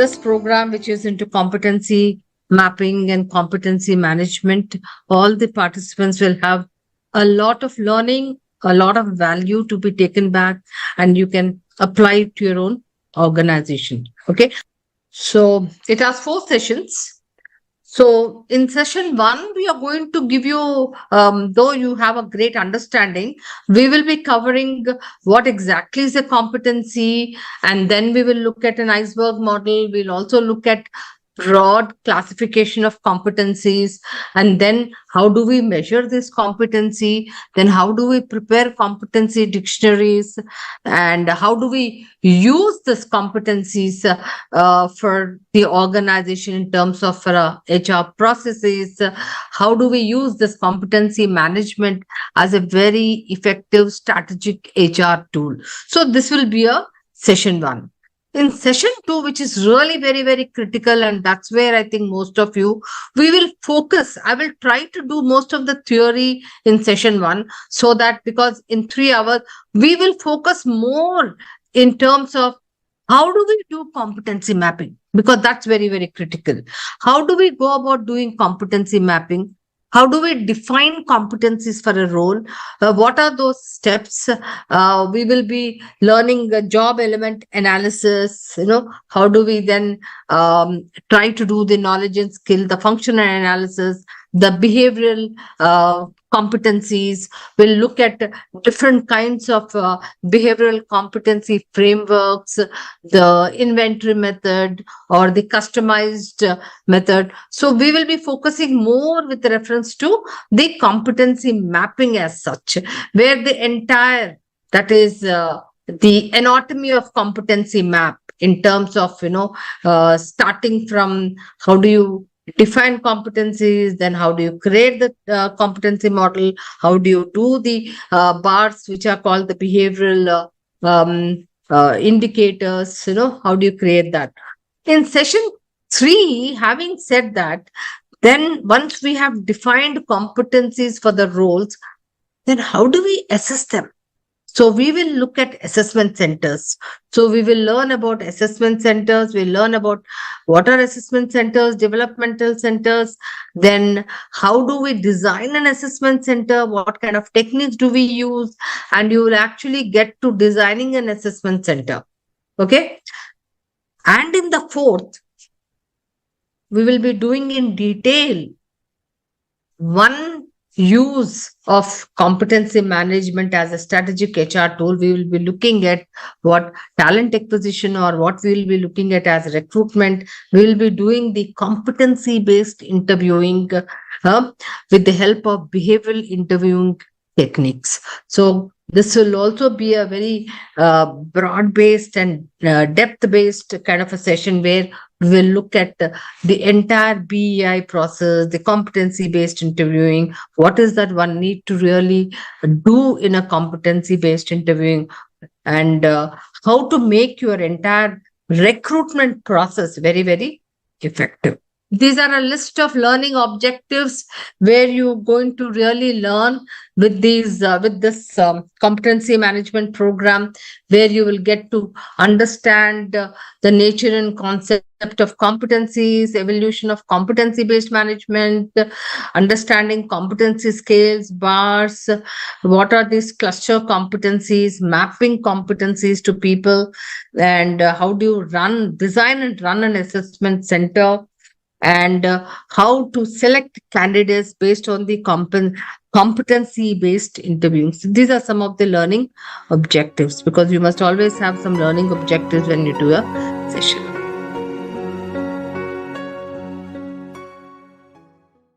this program, which is into competency mapping and competency management, all the participants will have a lot of learning, a lot of value to be taken back, and you can apply it to your own organization. Okay. So it has 4 sessions. So in session 1, we are going to give you, though you have a great understanding, we will be covering what exactly is a competency, and then we will look at an iceberg model. We'll also look at broad classification of competencies, and then how do we measure this competency, then how do we prepare competency dictionaries, and how do we use this competencies for the organization in terms of HR processes. How do we use this competency management as a very effective strategic HR tool. So this will be a session 1. In session 2, which is really very, very critical, and that's where I think most of you, we will focus. I will try to do most of the theory in session 1, so that because in 3 hours, we will focus more in terms of how do we do competency mapping, because that's very, very critical. How do we go about doing competency mapping? How do we define competencies for a role? What are those steps? We will be learning job element analysis. How do we then try to do the knowledge and skill, the functional analysis, the behavioral competencies. We'll look at different kinds of behavioral competency frameworks, the inventory method or the customized method. So we will be focusing more with reference to the competency mapping as such, where the entire, that is the anatomy of competency map in terms of, starting from how do you define competencies, then how do you create the competency model, how do you do the bars which are called the behavioral indicators, how do you create that. In session 3, having said that, then once we have defined competencies for the roles, then how do we assess them? So we will look at assessment centers. So we will learn about assessment centers. We'll learn about what are assessment centers, developmental centers. Then how do we design an assessment center? What kind of techniques do we use? And you will actually get to designing an assessment center. Okay. And in the 4th, we will be doing in detail one use of competency management as a strategic HR tool. We will be looking at what talent acquisition or what we will be looking at as recruitment. We will be doing the competency based interviewing with the help of behavioral interviewing techniques. So this will also be a very broad-based and depth-based kind of a session where we will look at the entire BEI process, the competency-based interviewing. What is that one need to really do in a competency-based interviewing, and how to make your entire recruitment process very, very effective. These are a list of learning objectives where you're going to really learn with these, with this competency management program, where you will get to understand the nature and concept of competencies, evolution of competency-based management, understanding competency scales, bars, what are these cluster competencies, mapping competencies to people, and how do you design and run an assessment center, and how to select candidates based on the competency-based interviewing. So these are some of the learning objectives, because you must always have some learning objectives when you do a session.